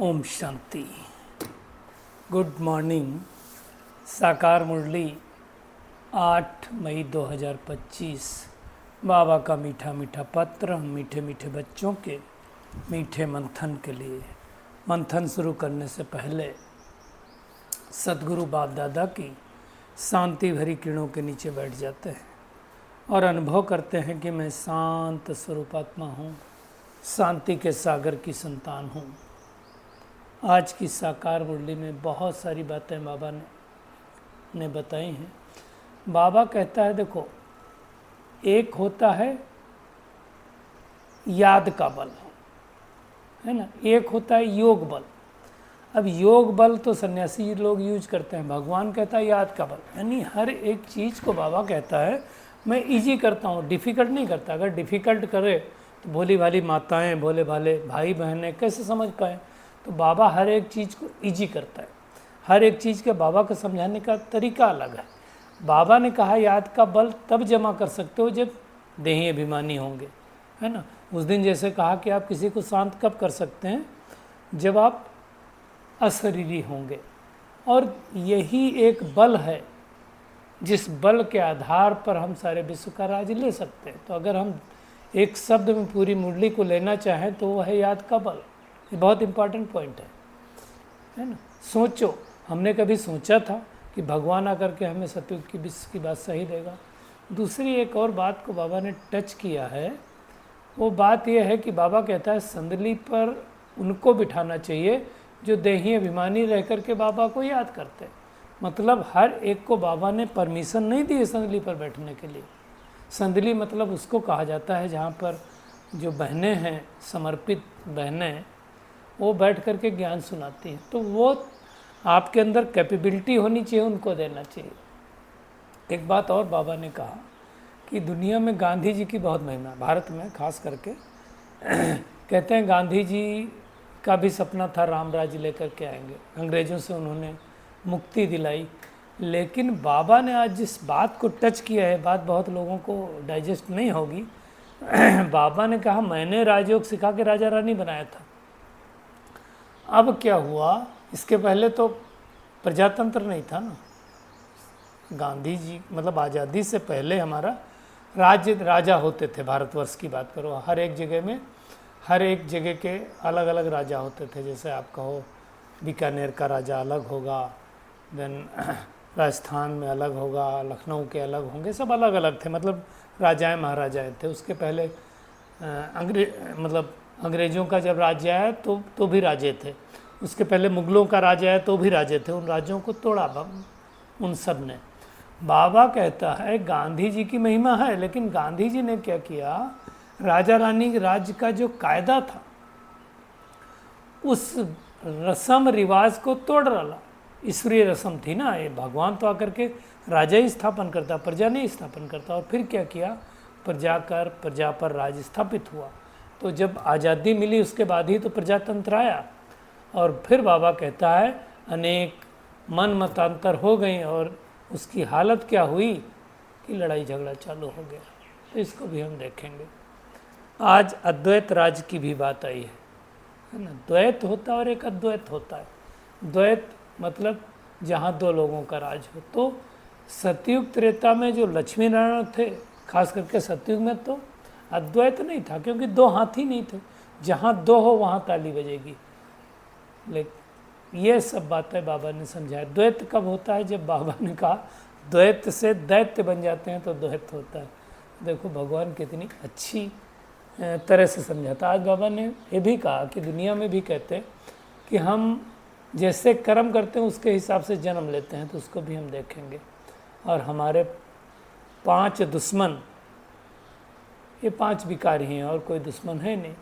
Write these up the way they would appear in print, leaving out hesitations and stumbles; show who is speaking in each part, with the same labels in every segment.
Speaker 1: Om Shanti. Good morning. साकार मुरली 8 मई 2025। बाबा का मीठा मीठा पत्र हम मीठे मीठे बच्चों के मीठे मंथन के लिए। मंथन शुरू करने से पहले सद्गुरु बाप दादा की शांति भरी किरणों के नीचे बैठ जाते हैं और अनुभव करते हैं कि मैं शांत स्वरूपात्मा हूँ, शांति के सागर की संतान हूँ। आज की साकार मुरली में बहुत सारी बातें बाबा ने बताई हैं। बाबा कहता है देखो, एक होता है याद का बल, है ना, एक होता है योग बल। अब योग बल तो सन्यासी लोग यूज करते हैं, भगवान कहता है याद का बल। यानी हर एक चीज़ को बाबा कहता है मैं इजी करता हूँ, डिफ़िकल्ट नहीं करता। अगर डिफ़िकल्ट करे तो भोली भाली माताएं, भोले भाले भाई बहनें कैसे समझ पाए। तो बाबा हर एक चीज़ को इजी करता है। हर एक चीज़ के बाबा को समझाने का तरीका अलग है। बाबा ने कहा याद का बल तब जमा कर सकते हो जब देही अभिमानी होंगे, है ना। उस दिन जैसे कहा कि आप किसी को शांत कब कर सकते हैं, जब आप अशरीरी होंगे। और यही एक बल है जिस बल के आधार पर हम सारे विश्व का राज ले सकते हैं। तो अगर हम एक शब्द में पूरी मुरली को लेना चाहें तो वो है याद का बल। ये बहुत इंपॉर्टेंट पॉइंट है ना। सोचो, हमने कभी सोचा था कि भगवान आकर के हमें सतयुग की विश्व की बात सही देगा। दूसरी एक और बात को बाबा ने टच किया है, वो बात यह है कि बाबा कहता है संदली पर उनको बिठाना चाहिए जो देही अभिमानी रह कर के बाबा को याद करते हैं। मतलब हर एक को बाबा ने परमिशन नहीं दी है संदली पर बैठने के लिए। संदली मतलब उसको कहा जाता है जहाँ पर जो बहनें हैं, समर्पित बहनें, वो बैठ कर के ज्ञान सुनाती हैं। तो वो आपके अंदर कैपेबिलिटी होनी चाहिए, उनको देना चाहिए। एक बात और बाबा ने कहा कि दुनिया में गांधी जी की बहुत महिमा, भारत में खास करके कहते हैं गांधी जी का भी सपना था राम राज्य लेकर के आएंगे, अंग्रेज़ों से उन्होंने मुक्ति दिलाई। लेकिन बाबा ने आज जिस बात को टच किया है, बात बहुत लोगों को डाइजेस्ट नहीं होगी। बाबा ने कहा मैंने राजयोग सिखा के राजा रानी बनाया था। अब क्या हुआ, इसके पहले तो प्रजातंत्र नहीं था ना। गांधी जी मतलब आज़ादी से पहले हमारा राज्य राजा होते थे। भारतवर्ष की बात करो, हर एक जगह में हर एक जगह के अलग अलग राजा होते थे। जैसे आप कहो बीकानेर का राजा अलग होगा, देन राजस्थान में अलग होगा, लखनऊ के अलग होंगे, सब अलग अलग थे। मतलब राजाएं महाराजाएं थे। उसके पहले अंग्रेज़ों का जब राज्य आया तो भी राजे थे। उसके पहले मुग़लों का राज्य आया तो भी राजे थे। उन राज्यों को तोड़ा उन सब ने। बाबा कहता है गांधी जी की महिमा है, लेकिन गांधी जी ने क्या किया, राजा रानी राज्य का जो कायदा था उस रस्म रिवाज को तोड़ डाला। ईश्वरीय रस्म थी ना, ये भगवान तो आकर के राजा ही स्थापन करता, प्रजा नहीं स्थापन करता। और फिर क्या किया, प्रजा पर राज स्थापित हुआ। तो जब आज़ादी मिली उसके बाद ही तो प्रजातंत्र आया। और फिर बाबा कहता है अनेक मन मतांतर हो गए और उसकी हालत क्या हुई कि लड़ाई झगड़ा चालू हो गया। तो इसको भी हम देखेंगे। आज अद्वैत राज की भी बात आई है ना। द्वैत होता है और एक अद्वैत होता है। द्वैत मतलब जहाँ दो लोगों का राज हो। तो सतयुग त्रेता में जो लक्ष्मी नारायण थे, खास करके सतयुग में, तो अद्वैत नहीं था, क्योंकि दो हाथी नहीं थे। जहाँ दो हो वहाँ ताली बजेगी। लेकिन ये सब बातें बाबा ने समझाया। द्वैत कब होता है, जब बाबा ने कहा द्वैत से दैत्य बन जाते हैं तो द्वैत होता है। देखो भगवान कितनी अच्छी तरह से समझाता। आज बाबा ने ये भी कहा कि दुनिया में भी कहते हैं कि हम जैसे कर्म करते हैं उसके हिसाब से जन्म लेते हैं। तो उसको भी हम देखेंगे। और हमारे 5 दुश्मन, ये 5 विकार ही हैं और कोई दुश्मन है नहीं।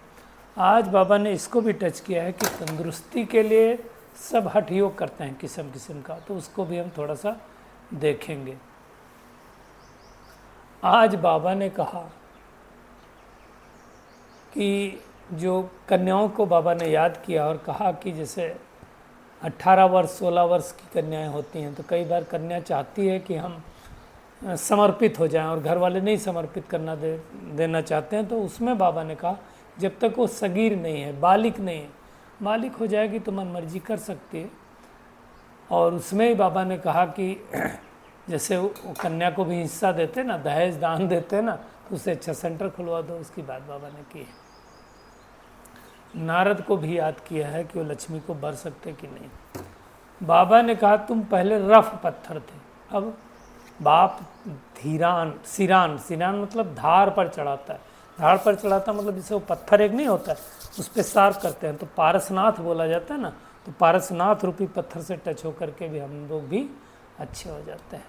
Speaker 1: आज बाबा ने इसको भी टच किया है कि तंदुरुस्ती के लिए सब हठ योग करते हैं किस्म किस्म का। तो उसको भी हम थोड़ा सा देखेंगे। आज बाबा ने कहा कि जो कन्याओं को बाबा ने याद किया और कहा कि जैसे 18 वर्ष 16 वर्ष की कन्याएं होती हैं, तो कई बार कन्या चाहती है कि हम समर्पित हो जाएं और घर वाले नहीं समर्पित करना देना चाहते हैं। तो उसमें बाबा ने कहा जब तक वो सगीर नहीं है, बालिक नहीं है, मालिक हो जाएगी तो मन मर्जी कर सकती है। और उसमें ही बाबा ने कहा कि जैसे वो कन्या को भी हिस्सा देते ना, दहेज दान देते ना, तो उससे अच्छा सेंटर खुलवा दो। उसकी बात बाबा ने की है। नारद को भी याद किया है कि वो लक्ष्मी को बर सकते कि नहीं। बाबा ने कहा तुम पहले रफ पत्थर थे, अब बाप धीरान सिरान, सिरान मतलब धार पर चढ़ाता है। धार पर चढ़ाता मतलब जैसे वो पत्थर एक नहीं होता है, उस पर शार्प करते हैं तो पारसनाथ बोला जाता है ना। तो पारसनाथ रूपी पत्थर से टच होकर के भी हम लोग भी अच्छे हो जाते हैं।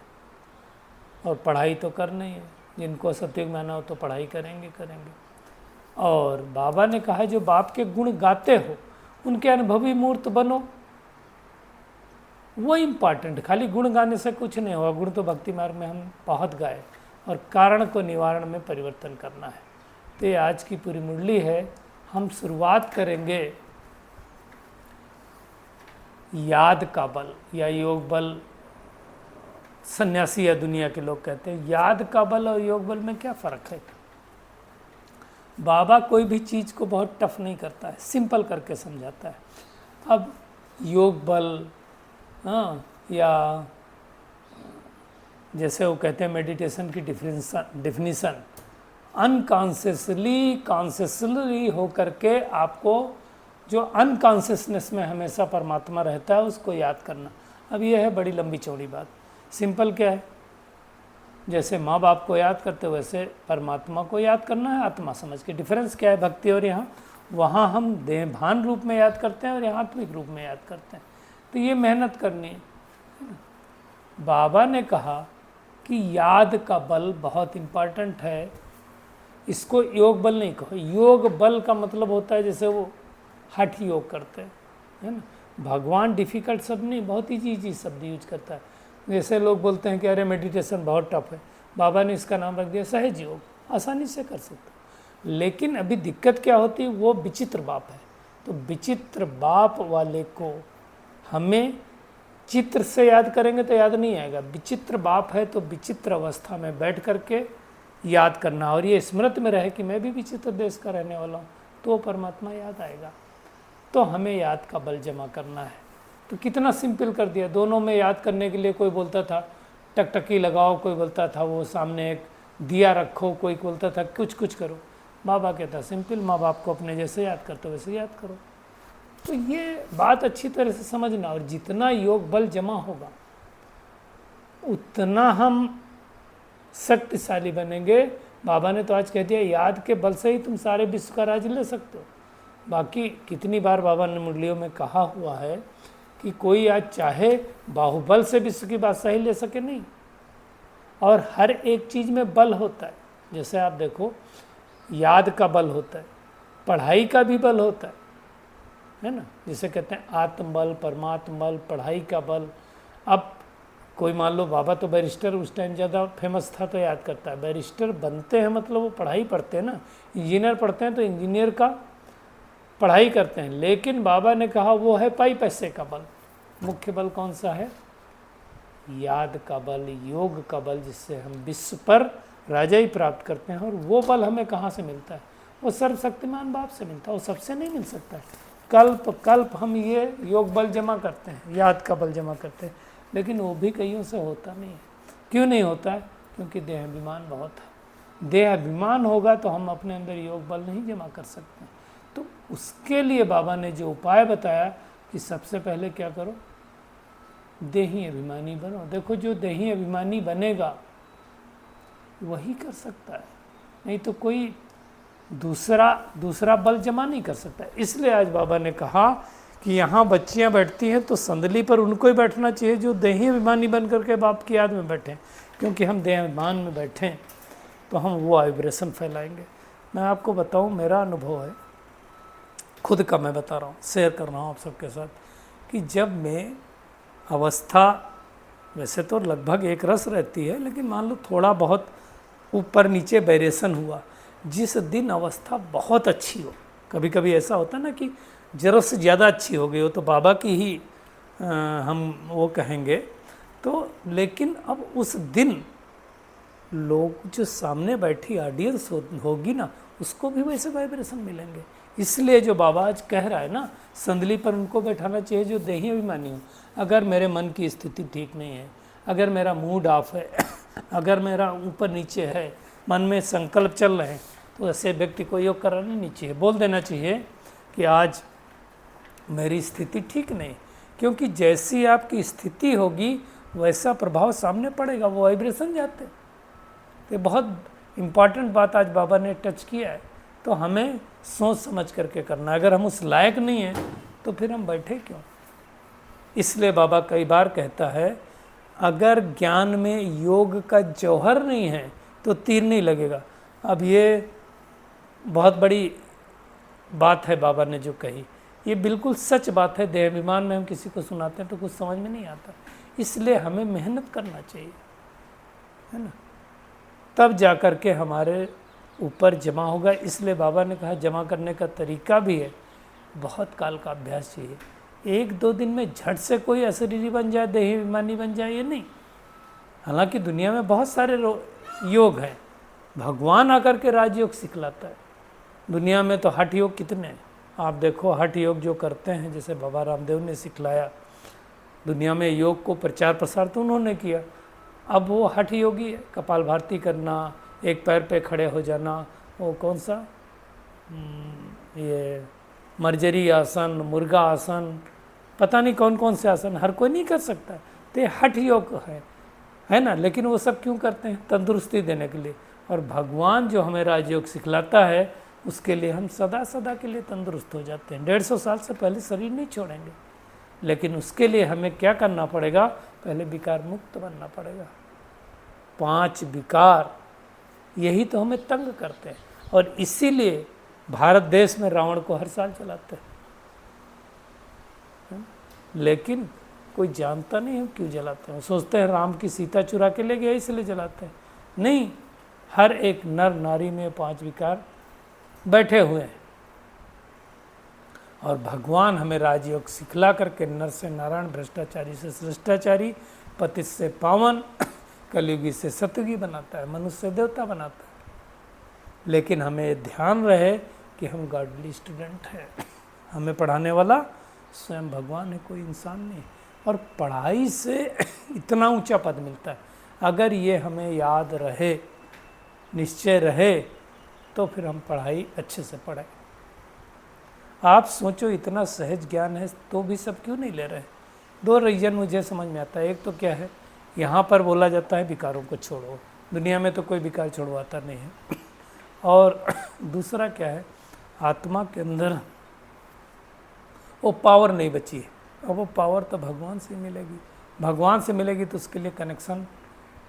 Speaker 1: और पढ़ाई तो करना ही है, जिनको सत्युग में आना हो तो पढ़ाई करेंगे। और बाबा ने कहा जो बाप के गुण गाते हो उनके अनुभवी मूर्त बनो, वो इम्पॉर्टेंट। खाली गुण गाने से कुछ नहीं होगा। गुण तो भक्ति मार्ग में हम बहुत गाए, और कारण को निवारण में परिवर्तन करना है। तो ये आज की पूरी मुरली है। हम शुरुआत करेंगे याद का बल या योग बल। सन्यासी या दुनिया के लोग कहते हैं याद का बल और योग बल में क्या फ़र्क है। बाबा कोई भी चीज़ को बहुत टफ नहीं करता है, सिंपल करके समझाता है। अब योग बल, हाँ, या जैसे वो कहते हैं मेडिटेशन की डिफिनीसन अनकॉन्शियसली कॉन्शियसली हो करके आपको जो अनकॉन्शियसनेस में हमेशा परमात्मा रहता है उसको याद करना। अब ये है बड़ी लंबी चौड़ी बात। सिंपल क्या है, जैसे माँ बाप को याद करते वैसे परमात्मा को याद करना है आत्मा समझ के। डिफरेंस क्या है भक्ति और यहाँ? वहाँ हम देहभान रूप में याद करते हैं और यहाँ आत्मिक रूप में याद करते हैं। तो ये मेहनत करनी है। बाबा ने कहा कि याद का बल बहुत इम्पॉर्टेंट है। इसको योग बल नहीं कहो। योग बल का मतलब होता है जैसे वो हठ योग करते हैं, है ना। भगवान डिफ़िकल्ट शब्द नहीं, बहुत ईजी शब्द यूज करता है। जैसे लोग बोलते हैं कि अरे मेडिटेशन बहुत टफ है, बाबा ने इसका नाम रख दिया सहज योग, आसानी से कर सकते। लेकिन अभी दिक्कत क्या होती है, वो विचित्र बाप है। तो विचित्र बाप वाले को हमें चित्र से याद करेंगे तो याद नहीं आएगा। विचित्र बाप है तो विचित्र अवस्था में बैठ करके याद करना, और ये स्मृति में रहे कि मैं भी विचित्र देश का रहने वाला हूँ, तो परमात्मा याद आएगा। तो हमें याद का बल जमा करना है। तो कितना सिंपल कर दिया। दोनों में याद करने के लिए कोई बोलता था टकटकी लगाओ, कोई बोलता था वो सामने एक दिया रखो, कोई बोलता था कुछ करो। बाबा कहता सिंपल, माँ बाप को अपने जैसे याद करते वैसे याद करो। तो ये बात अच्छी तरह से समझना। और जितना योग बल जमा होगा उतना हम शक्तिशाली बनेंगे। बाबा ने तो आज कह दिया याद के बल से ही तुम सारे विश्व का राज ले सकते हो। बाकी कितनी बार बाबा ने मुरलियों में कहा हुआ है कि कोई आज चाहे बाहुबल से विश्व की बादशाही ले सके नहीं। और हर एक चीज़ में बल होता है। जैसे आप देखो याद का बल होता है, पढ़ाई का भी बल होता है ना। जिसे कहते हैं आत्मबल, परमात्म बल, पढ़ाई का बल। अब कोई मान लो बाबा तो बैरिस्टर उस टाइम ज़्यादा फेमस था तो याद करता है। बैरिस्टर बनते हैं मतलब वो पढ़ाई पढ़ते हैं ना। इंजीनियर पढ़ते हैं तो इंजीनियर का पढ़ाई करते हैं। लेकिन बाबा ने कहा वो है पाई पैसे का बल। मुख्य बल कौन सा है? याद का बल, योग का बल, जिससे हम विश्व पर राजाई प्राप्त करते हैं। और वो बल हमें कहाँ से मिलता है? वो सर्वशक्तिमान बाप से मिलता है, वो सबसे नहीं मिल सकता है। कल्प हम ये योग बल जमा करते हैं, याद का बल जमा करते हैं, लेकिन वो भी कईयों से होता नहीं है। क्यों नहीं होता है? क्योंकि देहाभिमान बहुत है। देहाभिमान होगा तो हम अपने अंदर योग बल नहीं जमा कर सकते। तो उसके लिए बाबा ने जो उपाय बताया कि सबसे पहले क्या करो, देही अभिमानी बनो। देखो जो देही अभिमानी बनेगा वही कर सकता है, नहीं तो कोई दूसरा बल जमा नहीं कर सकता। इसलिए आज बाबा ने कहा कि यहाँ बच्चियाँ बैठती हैं तो संदली पर उनको ही बैठना चाहिए जो देही अभिमानी बन करके बाप की याद में बैठें। क्योंकि हम देहाभिमान में बैठें तो हम वो वाइब्रेशन फैलाएंगे। मैं आपको बताऊँ, मेरा अनुभव है, खुद का मैं बता रहा हूँ, शेयर कर रहा हूँ आप सबके साथ, कि जब मैं अवस्था वैसे तो लगभग एक रस रहती है, लेकिन मान लो थोड़ा बहुत ऊपर नीचे वेरिएशन हुआ, जिस दिन अवस्था बहुत अच्छी हो, कभी कभी ऐसा होता है ना कि ज़रूरत से ज़्यादा अच्छी हो गई हो तो बाबा की ही हम वो कहेंगे। तो लेकिन अब उस दिन लोग जो सामने बैठी ऑडियंस होगी ना, उसको भी वैसे वाइब्रेशन मिलेंगे। इसलिए जो बाबा आज कह रहा है ना, संदली पर उनको बैठाना चाहिए जो देही अभिमानी हो। अगर मेरे मन की स्थिति ठीक नहीं है, अगर मेरा मूड ऑफ है, अगर मेरा ऊपर नीचे है, मन में संकल्प चल रहे हैं, तो ऐसे व्यक्ति को योग कराना नहीं चाहिए। बोल देना चाहिए कि आज मेरी स्थिति ठीक नहीं, क्योंकि जैसी आपकी स्थिति होगी वैसा प्रभाव सामने पड़ेगा, वो वाइब्रेशन जाते हैं। तो बहुत इम्पॉर्टेंट बात आज बाबा ने टच किया है। तो हमें सोच समझ करके करना है। अगर हम उस लायक नहीं हैं तो फिर हम बैठे क्यों। इसलिए बाबा कई बार कहता है, अगर ज्ञान में योग का जौहर नहीं है तो तीर नहीं लगेगा। अब ये बहुत बड़ी बात है बाबा ने जो कही, ये बिल्कुल सच बात है। देहाभिमान में हम किसी को सुनाते हैं तो कुछ समझ में नहीं आता, इसलिए हमें मेहनत करना चाहिए, है ना, तब जा कर के हमारे ऊपर जमा होगा। इसलिए बाबा ने कहा जमा करने का तरीका भी है, बहुत काल का अभ्यास चाहिए। 1-2 दिन में झट से कोई अशरीरी बन जाए, देही अभिमानी बन जाए, ये नहीं। हालांकि दुनिया में बहुत सारे योग हैं, भगवान आकर के राजयोग सिखलाता है। दुनिया में तो हठ योग कितने हैं, आप देखो। हठ योग जो करते हैं, जैसे बाबा रामदेव ने सिखलाया, दुनिया में योग को प्रचार प्रसार तो उन्होंने किया। अब वो हठ योगी है, कपालभाति करना, एक पैर पे खड़े हो जाना, वो कौन सा ये मर्जरी आसन, मुर्गा आसन, पता नहीं कौन कौन से आसन, हर कोई नहीं कर सकता। तो ये हठ योग है ना। लेकिन वो सब क्यों करते हैं? तंदुरुस्ती देने के लिए। और भगवान जो हमें राजयोग सिखलाता है, उसके लिए हम सदा सदा के लिए तंदुरुस्त हो जाते हैं। 150 साल से पहले शरीर नहीं छोड़ेंगे, लेकिन उसके लिए हमें क्या करना पड़ेगा? पहले विकार मुक्त बनना पड़ेगा। 5 विकार यही तो हमें तंग करते हैं, और इसीलिए भारत देश में रावण को हर साल जलाते हैं। लेकिन कोई जानता नहीं हम क्यों जलाते हैं। सोचते हैं राम की सीता चुरा के ले गया इसलिए जलाते हैं। नहीं, हर एक नर नारी में 5 विकार बैठे हुए हैं, और भगवान हमें राजयोग सिखला करके नर से नारायण, भ्रष्टाचारी से श्रेष्ठाचारी, पतित से पावन, कलयुगी से सतयुगी बनाता है, मनुष्य से देवता बनाता है। लेकिन हमें ध्यान रहे कि हम गॉडली स्टूडेंट हैं, हमें पढ़ाने वाला स्वयं भगवान है, कोई इंसान नहीं। और पढ़ाई से इतना ऊंचा पद मिलता है। अगर ये हमें याद रहे, निश्चय रहे, तो फिर हम पढ़ाई अच्छे से पढ़ें। आप सोचो, इतना सहज ज्ञान है तो भी सब क्यों नहीं ले रहे? 2 रीजन मुझे समझ में आता है। एक तो क्या है, यहाँ पर बोला जाता है विकारों को छोड़ो, दुनिया में तो कोई विकार छोड़वाता नहीं है। और दूसरा क्या है, आत्मा के अंदर वो पावर नहीं बची है। और वो पावर तो भगवान से मिलेगी। भगवान से मिलेगी तो उसके लिए कनेक्शन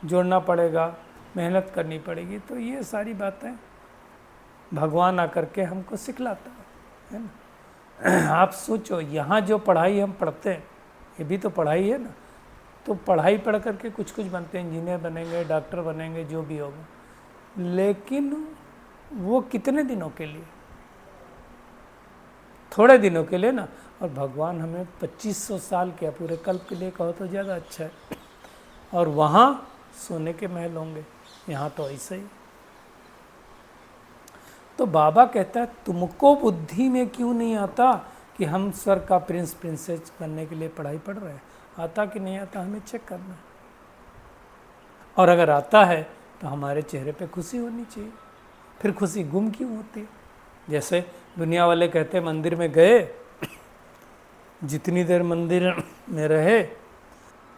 Speaker 1: जोड़ना पड़ेगा, मेहनत करनी पड़ेगी। तो ये सारी बातें भगवान आकर के हमको सिखलाता है ना। आप सोचो, यहाँ जो पढ़ाई हम पढ़ते हैं, ये भी तो पढ़ाई है ना। तो पढ़ाई पढ़ करके कुछ बनते हैं, इंजीनियर बनेंगे, डॉक्टर बनेंगे, जो भी होगा, लेकिन वो कितने दिनों के लिए? थोड़े दिनों के लिए ना। और भगवान हमें 2500 साल क्या पूरे कल्प के लिए कहो तो ज़्यादा अच्छा है। और वहाँ सोने के महल होंगे, यहाँ तो ऐसे ही। तो बाबा कहता है, तुमको बुद्धि में क्यों नहीं आता कि हम स्वर्ग का प्रिंस प्रिंसेस बनने के लिए पढ़ाई पढ़ रहे हैं? आता कि नहीं आता, हमें चेक करना है। और अगर आता है तो हमारे चेहरे पे खुशी होनी चाहिए। फिर खुशी गुम क्यों होती है? जैसे दुनिया वाले कहते हैं, मंदिर में गए, जितनी देर मंदिर में रहे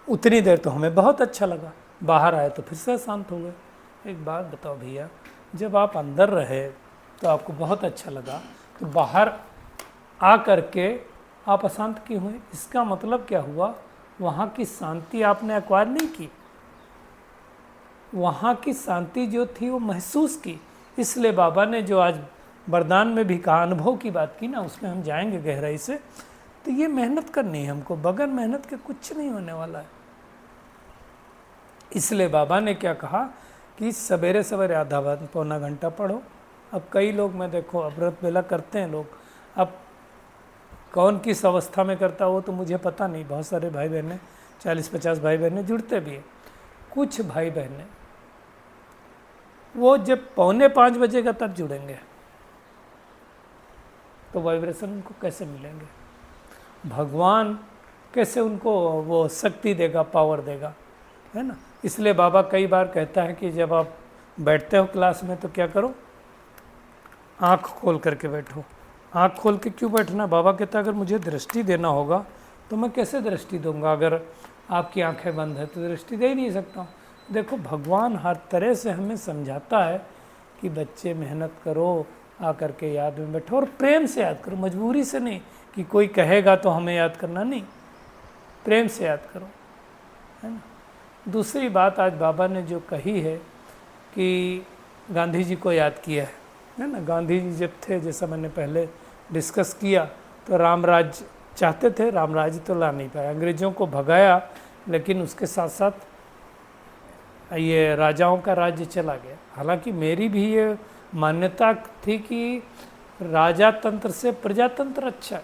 Speaker 1: उतनी देर तो हमें बहुत अच्छा लगा, बाहर आए तो फिर से शांत हो गए। एक बात बताओ भैया, जब आप अंदर रहे तो आपको बहुत अच्छा लगा, तो बाहर आ करके आप अशांत क्यों हुए? इसका मतलब क्या हुआ? वहाँ की शांति आपने एक्वायर नहीं की, वहाँ की शांति जो थी वो महसूस की। इसलिए बाबा ने जो आज वरदान में भी कहा, अनुभव की बात की ना, उसमें हम जाएंगे गहराई से। तो ये मेहनत करनी है हमको, बगैर मेहनत के कुछ नहीं होने वाला है। इसलिए बाबा ने क्या कहा कि सवेरे सवेरे आधा पौना घंटा पढ़ो। अब कई लोग, मैं देखो, अमृत वेला करते हैं लोग, अब कौन किस अवस्था में करता हो तो मुझे पता नहीं। बहुत सारे भाई बहनें, 40-50 भाई बहनें जुड़ते भी हैं। कुछ भाई बहनें वो जब 4:45 बजेगा तब जुड़ेंगे, तो वाइब्रेशन उनको कैसे मिलेंगे? भगवान कैसे उनको वो शक्ति देगा, पावर देगा, है ना? इसलिए बाबा कई बार कहता है कि जब आप बैठते हो क्लास में तो क्या करो, आँख खोल करके बैठो। आँख खोल के क्यों बैठना? बाबा कहता है अगर मुझे दृष्टि देना होगा तो मैं कैसे दृष्टि दूंगा? अगर आपकी आंखें बंद है तो दृष्टि दे ही नहीं सकता हूँ। देखो, भगवान हर तरह से हमें समझाता है कि बच्चे मेहनत करो, आकर के याद में बैठो और प्रेम से याद करो, मजबूरी से नहीं कि कोई कहेगा तो हमें याद करना, नहीं, प्रेम से याद करो, है ना? दूसरी बात आज बाबा ने जो कही है कि गांधी जी को याद किया है ना? गांधी जी जब थे, जैसा मैंने पहले डिस्कस किया, तो राम राज्य चाहते थे, राम राज्य तो ला नहीं पाया, अंग्रेज़ों को भगाया, लेकिन उसके साथ साथ ये राजाओं का राज्य चला गया। हालांकि मेरी भी ये मान्यता थी कि राजा तंत्र से प्रजातंत्र अच्छा है,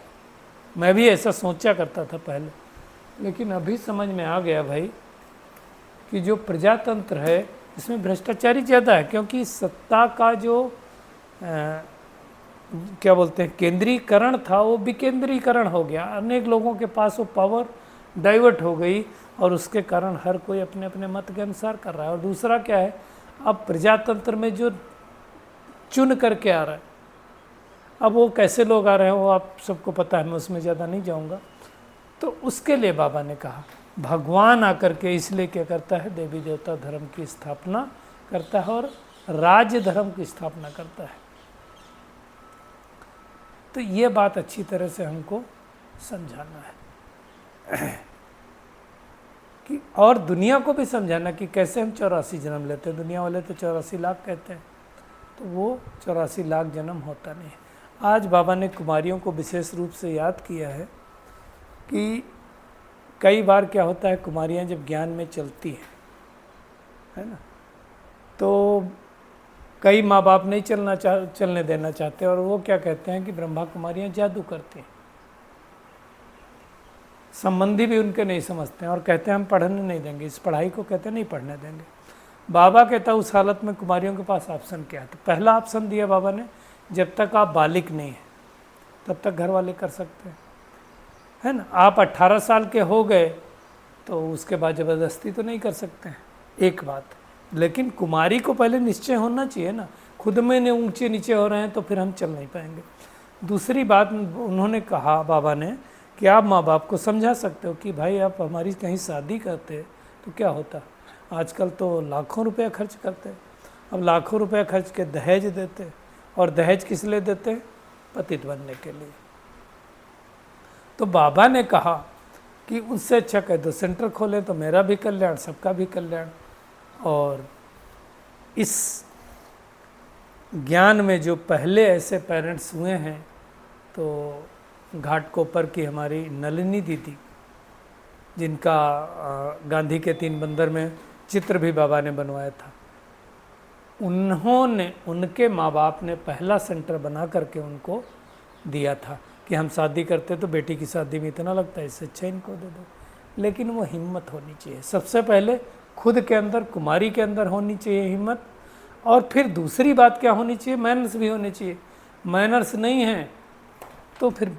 Speaker 1: मैं भी ऐसा सोचा करता था पहले, लेकिन अभी समझ में आ गया भाई कि जो प्रजातंत्र है इसमें भ्रष्टाचारी ज़्यादा है, क्योंकि सत्ता का जो क्या बोलते हैं केंद्रीकरण था वो विकेंद्रीकरण हो गया, अनेक लोगों के पास वो पावर डाइवर्ट हो गई और उसके कारण हर कोई अपने अपने मत के अनुसार कर रहा है। और दूसरा क्या है, अब प्रजातंत्र में जो चुन करके आ रहा है, अब वो कैसे लोग आ रहे हैं वो आप सबको पता है, मैं उसमें ज़्यादा नहीं जाऊँगा। तो उसके लिए बाबा ने कहा भगवान आकर के इसलिए क्या करता है, देवी देवता धर्म की स्थापना करता है और राज्य धर्म की स्थापना करता है। तो ये बात अच्छी तरह से हमको समझाना है कि और दुनिया को भी समझाना कि कैसे हम 84 जन्म लेते हैं। दुनिया वाले तो 84 लाख कहते हैं, तो वो 84 लाख जन्म होता नहीं है। आज बाबा ने कुमारियों को विशेष रूप से याद किया है कि कई बार क्या होता है, कुमारियाँ जब ज्ञान में चलती हैं, है ना, तो कई माँ बाप नहीं चलने देना चाहते और वो क्या कहते हैं कि ब्रह्मा कुमारियाँ जादू करती हैं। संबंधी भी उनके नहीं समझते हैं और कहते हैं हम पढ़ने नहीं देंगे, इस पढ़ाई को कहते नहीं पढ़ने देंगे। बाबा कहता उस हालत में कुमारियों के पास ऑप्शन क्या है? तो पहला ऑप्शन दिया बाबा ने, जब तक आप बालिक नहीं हैं तब तक घर वाले कर सकते हैं, है ना। आप 18 साल के हो गए तो उसके बाद ज़बरदस्ती तो नहीं कर सकते हैं, एक बात। लेकिन कुमारी को पहले निश्चय होना चाहिए ना, खुद में ने ऊंचे नीचे हो रहे हैं तो फिर हम चल नहीं पाएंगे। दूसरी बात उन्होंने कहा बाबा ने कि आप माँ बाप को समझा सकते हो कि भाई आप हमारी कहीं शादी करते तो क्या होता, आजकल तो लाखों रुपया खर्च करते, अब लाखों रुपया खर्च के दहेज देते, और दहेज किस लिए देते? पतित बनने के लिए। तो बाबा ने कहा कि उससे अच्छा कह दो सेंटर खोलें तो मेरा भी कल्याण, सबका भी कल्याण। और इस ज्ञान में जो पहले ऐसे पेरेंट्स हुए हैं, तो घाटकोपर की हमारी नलिनी दीदी, जिनका गांधी के 3 बंदर में चित्र भी बाबा ने बनवाया था, उन्होंने, उनके माँ बाप ने पहला सेंटर बना करके उनको दिया था कि हम शादी करते तो बेटी की शादी में इतना लगता है, इससे अच्छा इनको दे दो। लेकिन वो हिम्मत होनी चाहिए, सबसे पहले खुद के अंदर, कुमारी के अंदर होनी चाहिए हिम्मत। और फिर दूसरी बात क्या होनी चाहिए, मैनर्स भी होने चाहिए। मैनर्स नहीं है तो फिर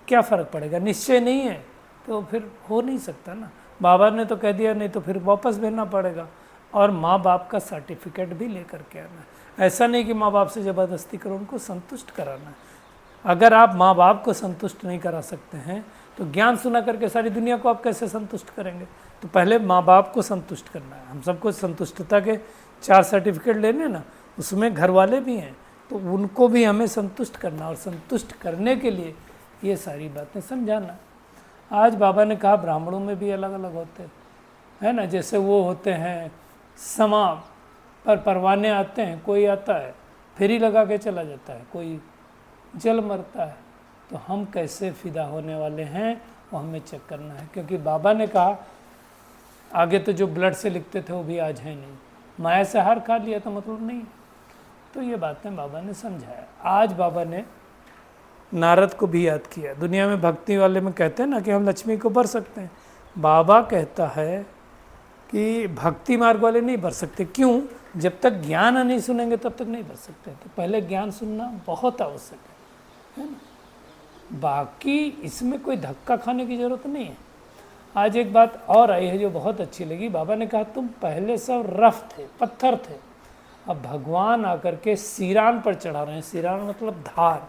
Speaker 1: क्या फ़र्क पड़ेगा, निश्चय नहीं है तो फिर हो नहीं सकता ना। बाबा ने तो कह दिया, नहीं तो फिर वापस भेजना पड़ेगा। और माँ बाप का सर्टिफिकेट भी लेकर के आना है। ऐसा नहीं कि माँ बाप से ज़बरदस्ती करो, उनको संतुष्ट कराना है। अगर आप माँ बाप को संतुष्ट नहीं करा सकते हैं तो ज्ञान सुना करके सारी दुनिया को आप कैसे संतुष्ट करेंगे? तो पहले माँ बाप को संतुष्ट करना है। हम सबको संतुष्टता के 4 सर्टिफिकेट लेने ना, उसमें घर वाले भी हैं, तो उनको भी हमें संतुष्ट करना, और संतुष्ट करने के लिए ये सारी बातें समझाना। आज बाबा ने कहा ब्राह्मणों में भी अलग अलग होते हैं ना, जैसे वो होते हैं समा पर परवाने आते हैं, कोई आता है फेरी लगा के चला जाता है, कोई जल मरता है। तो हम कैसे फिदा होने वाले हैं वो हमें चेक करना है, क्योंकि बाबा ने कहा आगे तो जो ब्लड से लिखते थे वो भी आज है नहीं, माया से हार खा लिया तो मतलब नहीं। तो ये बातें बाबा ने समझाया। आज बाबा ने नारद को भी याद किया। दुनिया में भक्ति वाले में कहते हैं ना कि हम लक्ष्मी को भर सकते हैं, बाबा कहता है कि भक्ति मार्ग वाले नहीं भर सकते। क्यों? जब तक ज्ञान नहीं सुनेंगे तब तक नहीं भर सकते। तो पहले ज्ञान सुनना बहुत आवश्यक है। है ना। बाकी इसमें कोई धक्का खाने की ज़रूरत नहीं है। आज एक बात और आई है जो बहुत अच्छी लगी। बाबा ने कहा तुम पहले सब रफ थे, पत्थर थे, अब भगवान आकर के सिरान पर चढ़ा रहे हैं। सिरान मतलब धार,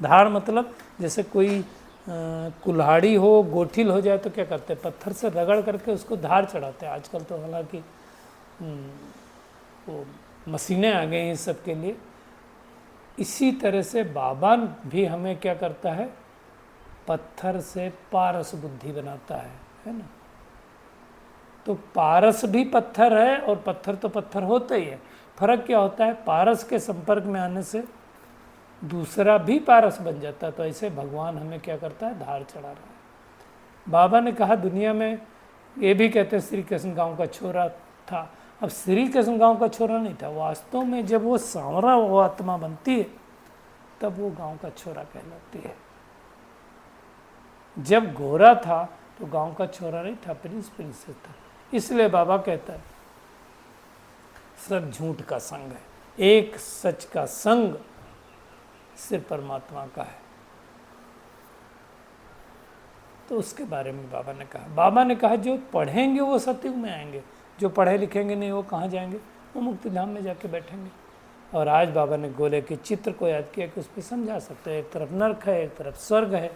Speaker 1: धार मतलब जैसे कोई कुल्हाड़ी हो, गोठिल हो जाए तो क्या करते हैं, पत्थर से रगड़ करके उसको धार चढ़ाते हैं। आजकल तो हालांकि वो मशीनें आ गई हैं इस सब के लिए। इसी तरह से बाबा भी हमें क्या करता है, पत्थर से पारस बुद्धि बनाता है ना। तो पारस भी पत्थर है और पत्थर तो पत्थर होते ही है। फर्क क्या होता है, पारस के संपर्क में आने से दूसरा भी पारस बन जाता है। तो ऐसे भगवान हमें क्या करता है, धार चढ़ा रहा है। बाबा ने कहा दुनिया में ये भी कहते हैं श्री कृष्ण गांव का छोरा था। अब श्री कृष्ण गांव का छोरा नहीं था, वास्तव में जब वो सांवरा वो आत्मा बनती है तब वो गांव का छोरा कहलाती है। जब गोरा था तो गांव का छोरा नहीं था, प्रिंस प्रिंसेस था। इसलिए बाबा कहता है सब झूठ का संग है, एक सच का संग सिर्फ परमात्मा का है। तो उसके बारे में बाबा ने कहा जो पढ़ेंगे वो सतयुग में आएंगे, जो पढ़े लिखेंगे नहीं वो कहाँ जाएंगे, वो मुक्ति धाम में जाके बैठेंगे। और आज बाबा ने गोले के चित्र को याद किया कि उस पर समझा सकते हैं, एक तरफ नर्क है, एक तरफ स्वर्ग है,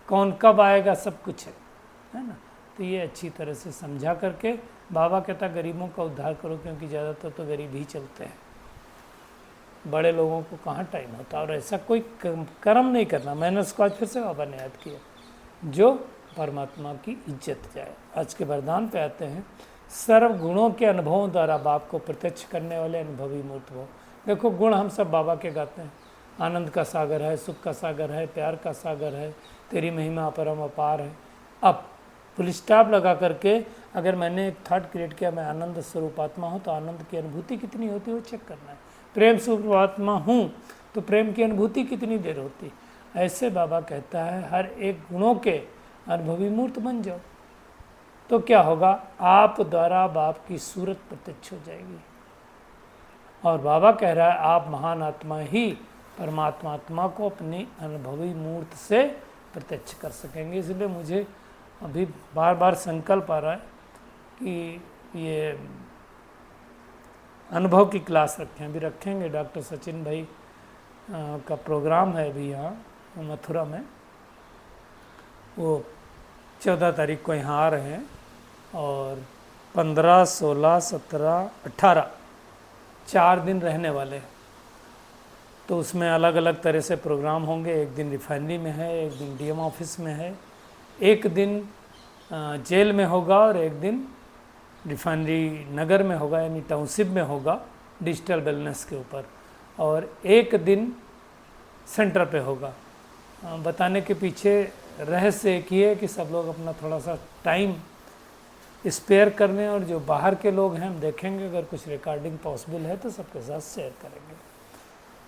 Speaker 1: कौन कब आएगा सब कुछ है ना। तो ये अच्छी तरह से समझा करके बाबा कहता गरीबों का उद्धार करो, क्योंकि ज़्यादातर तो गरीब ही चलते हैं, बड़े लोगों को कहाँ टाइम होता। और ऐसा कोई कर्म नहीं करना। मैंने उसको आज फिर से बाबा ने याद किया, जो परमात्मा की इज्जत जाए। आज के वरदान पे आते हैं, सर्व गुणों के अनुभवों द्वारा बाप को प्रत्यक्ष करने वाले अनुभवी मूर्त हो। देखो गुण हम सब बाबा के गाते हैं, आनंद का सागर है, सुख का सागर है, प्यार का सागर है, तेरी महिमा परम अपार है। अब फुल स्टॉप लगा करके अगर मैंने एक थॉट क्रिएट किया, मैं आनंद स्वरूप आत्मा हूँ, तो आनंद की अनुभूति कितनी होती है वो चेक करना है। प्रेम स्वरूप आत्मा हूँ तो प्रेम की अनुभूति कितनी देर होती। ऐसे बाबा कहता है हर एक गुणों के अनुभवी मूर्त बन जाओ, तो क्या होगा, आप द्वारा बाप की सूरत प्रत्यक्ष हो जाएगी। और बाबा कह रहा है आप महान आत्मा ही परमात्मा आत्मा को अपनी अनुभवी मूर्त से प्रत्यक्ष कर सकेंगे। इसलिए मुझे अभी बार बार संकल्प आ रहा है कि ये अनुभव की क्लास रखें, अभी रखेंगे। डॉक्टर सचिन भाई का प्रोग्राम है अभी यहाँ मथुरा में, वो 14 तारीख को यहाँ आ रहे हैं, और 15, 16, 17, 18 4 दिन रहने वाले। तो उसमें अलग अलग तरह से प्रोग्राम होंगे। एक दिन रिफाइनरी में है, एक दिन डीएम ऑफिस में है, एक दिन जेल में होगा, और एक दिन रिफाइनरी नगर में होगा, यानी टाउनशिप में होगा डिजिटल वेलनेस के ऊपर, और एक दिन सेंटर पे होगा। बताने के पीछे रहस्य एक ही है कि सब लोग अपना थोड़ा सा टाइम स्पेयर करने, और जो बाहर के लोग हैं हम देखेंगे, अगर कुछ रिकॉर्डिंग पॉसिबल है तो सबके साथ शेयर करेंगे।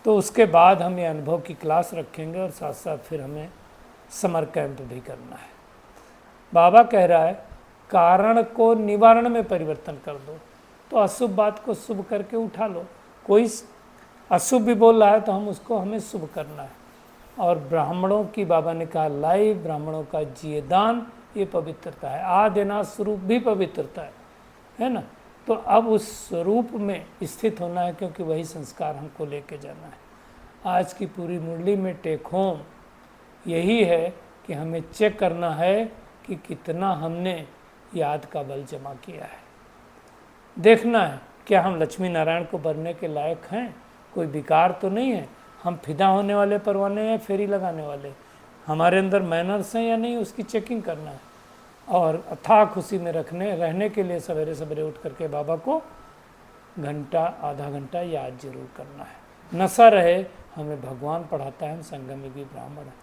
Speaker 1: तो उसके बाद हम ये अनुभव की क्लास रखेंगे, और साथ साथ फिर हमें समर कैंप भी करना है। बाबा कह रहा है कारण को निवारण में परिवर्तन कर दो, तो अशुभ बात को शुभ करके उठा लो। कोई अशुभ भी बोल रहा है तो हमें शुभ करना है। और ब्राह्मणों की बाबा ने कहा लाइव, ब्राह्मणों का जिये दान, ये पवित्रता है। आदिनाथ स्वरूप भी पवित्रता है ना। तो अब उस स्वरूप में स्थित होना है, क्योंकि वही संस्कार हमको लेके जाना है। आज की पूरी मुरली में टेक होम यही है कि हमें चेक करना है कि कितना हमने याद का बल जमा किया है। देखना है क्या हम लक्ष्मी नारायण को बनने के लायक हैं, कोई विकार तो नहीं है, हम फिदा होने वाले परवाने हैं, फेरी लगाने वाले, हमारे अंदर मैनर्स हैं या नहीं, उसकी चेकिंग करना है। और अथाह खुशी में रहने के लिए सवेरे सवेरे उठ करके बाबा को घंटा आधा घंटा याद जरूर करना है। नशा रहे, हमें भगवान पढ़ाता है, हम संगमी भी ब्राह्मण हैं।